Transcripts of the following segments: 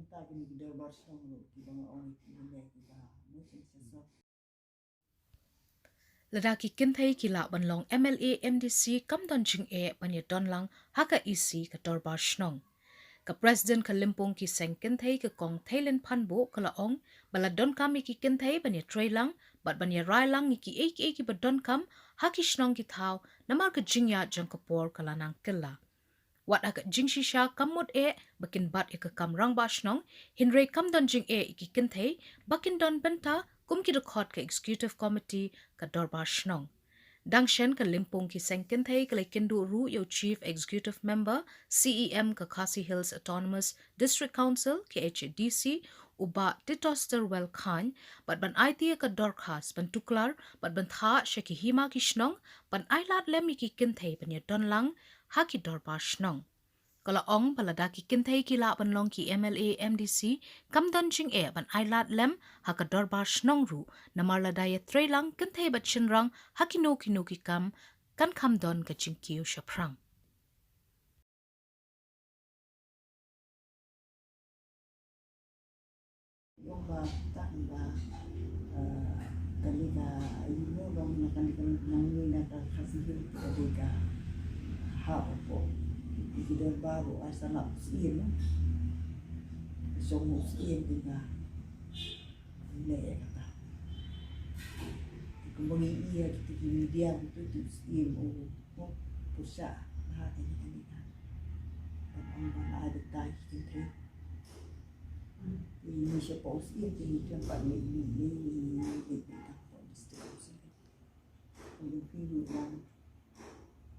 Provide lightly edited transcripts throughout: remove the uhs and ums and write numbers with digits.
ta kini Dorbar Shnong lo ki bang ong ki ne ki ba mo chen so Lada ki Kynthei ki la ban long MLA MDC kam don Jingeh ban ye don lang Haka EC ka Dorbar Shnong. Ka President ka Limpong ki seng Kynthei ka kong Thailand Panbo ka la ong bala don kam ki Kynthei ban ye tray lang bat ban ye rai lang ki ki ba don kam Haki Shnong ki thao namar ka Jingeh jang ka por ka lanang killa. Wat agak jing shisha kamut bakin bat ka kam rang ba Shnong hinre kam don Jingeh ki Kynthei bakin don benta kum ki record ka executive committee ka Dorbar Shnong. Dangshen ka Limpong ki seng Kynthei ka kindu ru yo chief executive member CEM ka Khasi Hills Autonomous District Council ki HDC uba Titoster Well Khan bat ban IT ka Dorkhas ban tuklar bat ban tha sheki hima ki Shnong ban ailat lemi ki Kynthei ban ye don lang Haki Dorbar Shnong. Kala ong palada ki Kynthei ki la ban long ki MLA MDC kam don Jingeh ban ailat lem Haka Dorbar Shnong ru namar lada ye tray lang Kynthei bat chinrang Haki no ki kam kan kam don ka jingkiu shaprang. yung ba ta ba kalika imo long na kanila nang nina ka kasigil kalika ha po ikidor bago asa na usin so usin diba ne kata kumbang iya kita media itu usin o pusa ha kanila ang mga ada tayo kita ini siapa usia ini tempat ini tak distribusi kalau pilih yang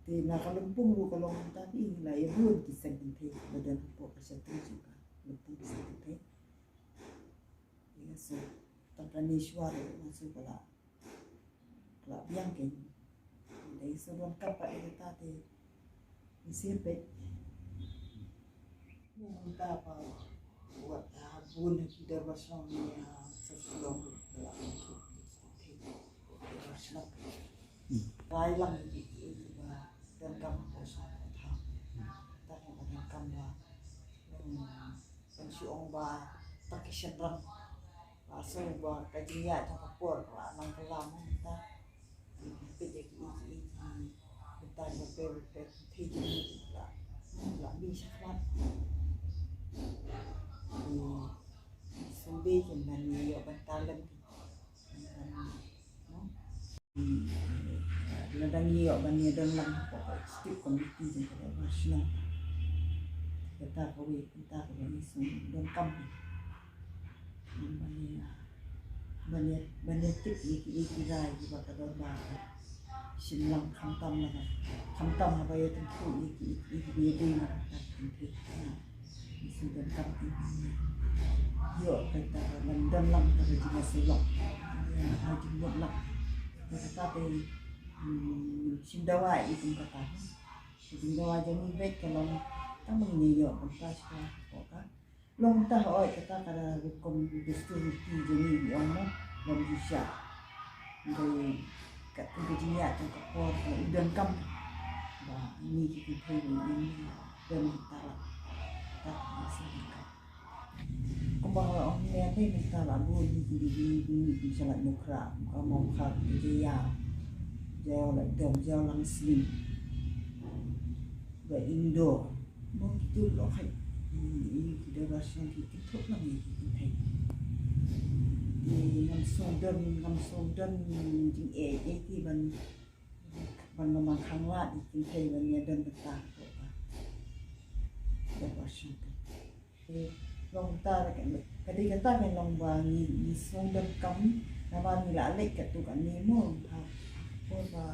di nak Lampung lu kalau tapi inilah ya buat kisah kita badan pokok kesehatan juga Lampung kisah kita ya so takkan suara masuk kalau biang kan dari sebelum kapal itu tadi siapa minta apa buat bun kita bersama sesuatu dalam untuk bersama Thailand itu dan kamu bersama tahu dan kamu pensiun bah pakai senang langsung bah kajian sama por nang kelam kita pergi kita pergi lah bisa kan sumbi dengan yo bantalan ladang yo bani dan lang pokok stick committee jadi nasional kita kawin kita kawin sum dan kam bani tip iki rai di bawah Dorbar silang khantam apa ya tentu iki dia sudah tapi yo kita dan lang dari juga sulok haji mutlak tetapi sindawa itu kata sindawa jadi baik kalau kita mengiyo pas kan long ta oi kita kada hukum distribusi jadi yang mau bisa dari kat kerja tu kapor dan kam bah ini kita ini dan kita kumbang orang ni apa yang kita lalu di salat mukra kamu khak dia jauh lang slim ba Indo mau gitu loh hai ini kita rasa kita thốt là gì kita thấy thì ngam Sudan Jingeh thì ban memang khangla di kita ban dan betah Dorbar long ta kan kadang kata kan long bangi ni Sudan kam nama ni lalek kat tu kan ni mo ha ko ba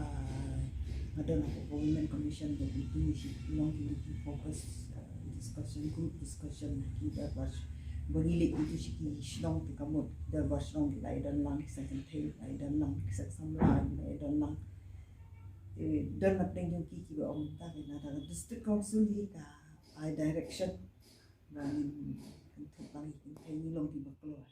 ada nak women commission tu itu long di fokus discussion kita bas berilik itu si Shnong tu kamu Dorbar Shnong lai dan lang second tail lai dan lang kisah samlan lai dan lang dan nak tengok kiki ba om ta kan ada district council ni ka direction dan untuk bagi kita ni long di baklo